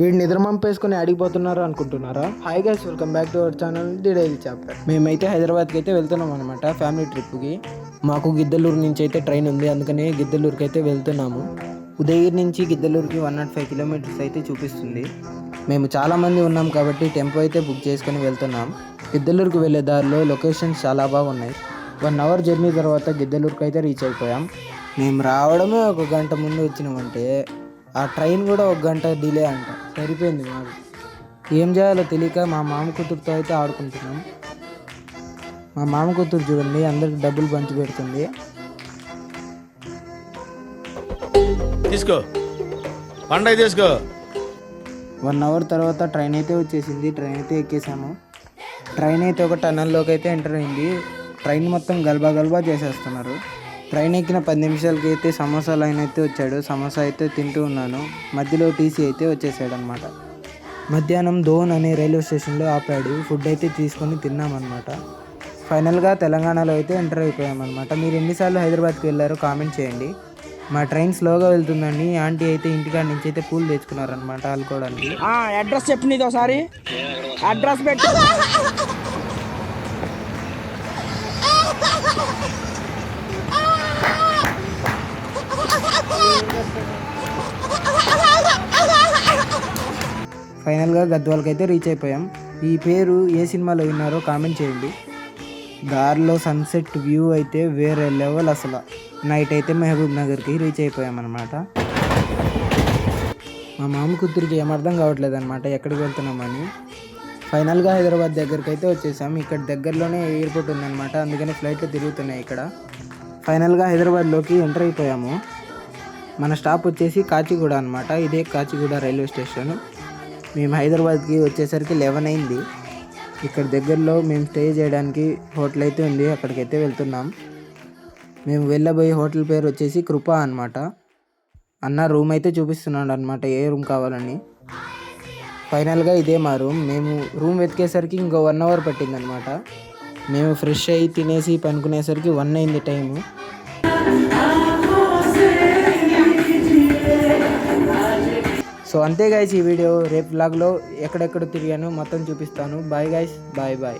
వీడు నిద్ర మంపేసుకొని అడిగిపోతున్నారు అనుకుంటున్నారా? Hi guys, welcome back to our channel the daily chapter. మేమైతే హైదరాబాద్కి అయితే వెళ్తున్నాం అనమాట ఫ్యామిలీ ట్రిప్కి. మాకు గిద్దలూరు నుంచి అయితే ట్రైన్ ఉంది, అందుకని గిద్దలూరుకి అయితే వెళ్తున్నాము. ఉదయగిరి నుంచి గిద్దలూరుకి 105 కిలోమీటర్స్ అయితే చూపిస్తుంది. మేము చాలామంది ఉన్నాం కాబట్టి టెంపో అయితే బుక్ చేసుకొని వెళ్తున్నాం. గిద్దలూరుకి వెళ్ళే దారిలో లొకేషన్స్ చాలా బాగున్నాయి. 1 అవర్ జర్నీ తర్వాత గిద్దలూరుకి అయితే రీచ్ అయిపోయాం. మేము రావడమే 1 గంట ముందు వచ్చినామంటే ఆ ట్రైన్ కూడా 1 గంట డిలే అంట. సరిపోయింది మాకు. ఏం చేయాలో తెలియక మా మామ కూతురుతో అయితే ఆడుకుంటున్నాం. మా మామ కూతురు చూడండి, అందరికి డబ్బులు పంచి పెడుతుంది. తీసుకో పండగ తీసుకో. 1 అవర్ తర్వాత ట్రైన్ అయితే వచ్చేసింది. ట్రైన్ అయితే ఎక్కేసాము. ట్రైన్ అయితే ఒక టనల్లోకి అయితే ఎంటర్ అయింది. ట్రైన్ మొత్తం గల్బా గల్బా చేసేస్తున్నారు. ట్రైన్ ఎక్కిన 10 నిమిషాలకి అయితే సమోసా లైన్ అయితే వచ్చాడు. సమోసా అయితే తింటూ ఉన్నాను. మధ్యలో టీసీ అయితే వచ్చేసాడు అనమాట. మధ్యాహ్నం దోన్ అనే రైల్వే స్టేషన్లో ఆపాడు. ఫుడ్ అయితే తీసుకొని తిన్నామన్నమాట. ఫైనల్గా తెలంగాణలో అయితే ఎంటర్ అయిపోయామన్నమాట. మీరు ఎన్నిసార్లు హైదరాబాద్కి వెళ్ళారో కామెంట్ చేయండి. మా ట్రైన్ స్లోగా వెళ్తుందండి. ఆంటీ అయితే ఇంటికాడ నుంచి అయితే పూలు తెచ్చుకున్నారనమాట ఆడుకోవడానికి. అడ్రస్ చెప్పు, నీది ఒకసారి అడ్రస్ పెట్టు. ఫైనల్గా గద్వాలకి అయితే రీచ్ అయిపోయాం. ఈ పేరు ఏ సినిమాలో విన్నారో కామెంట్ చేయండి. దారిలో సన్సెట్ వ్యూ అయితే వేరే లెవెల్ అసలు. నైట్ అయితే మహబూబ్ నగర్కి రీచ్ అయిపోయామన్నమాట. మా మామ కూతురికి ఏమర్థం కావట్లేదు అనమాట ఎక్కడికి వెళ్తున్నామని. ఫైనల్గా హైదరాబాద్ దగ్గరికి అయితే వచ్చేసాం. ఇక్కడ దగ్గరలోనే ఎయిర్పోర్ట్ ఉందన్నమాట, అందుకని ఫ్లైట్లు తిరుగుతున్నాయి ఇక్కడ. ఫైనల్గా హైదరాబాద్లోకి ఎంటర్ అయిపోయాము. మన స్టాప్ వచ్చేసి కాచిగూడ అనమాట. ఇదే కాచిగూడ రైల్వే స్టేషన్. మేము హైదరాబాద్కి వచ్చేసరికి 11 అయింది. ఇక్కడ దగ్గరలో మేము స్టే చేయడానికి హోటల్ అయితే ఉంది, అక్కడికైతే వెళ్తున్నాం. మేము వెళ్ళబోయే హోటల్ పేరు వచ్చేసి కృప అనమాట. అన్న రూమ్ అయితే చూపిస్తున్నాడు అనమాట, ఏ రూమ్ కావాలని. ఫైనల్గా ఇదే మా రూమ్. మేము రూమ్ వెతికేసరికి ఇంకో 1 అవర్ పట్టిందనమాట. మేము ఫ్రెష్ అయ్యి తినేసి పనుకునేసరికి 1 అయింది టైము. సో అంతే గైస్, ఈ వీడియో. రేపు వ్లాగ్లో ఎక్కడెక్కడ తిరిగాను మొత్తం చూపిస్తాను. Bye guys, bye bye.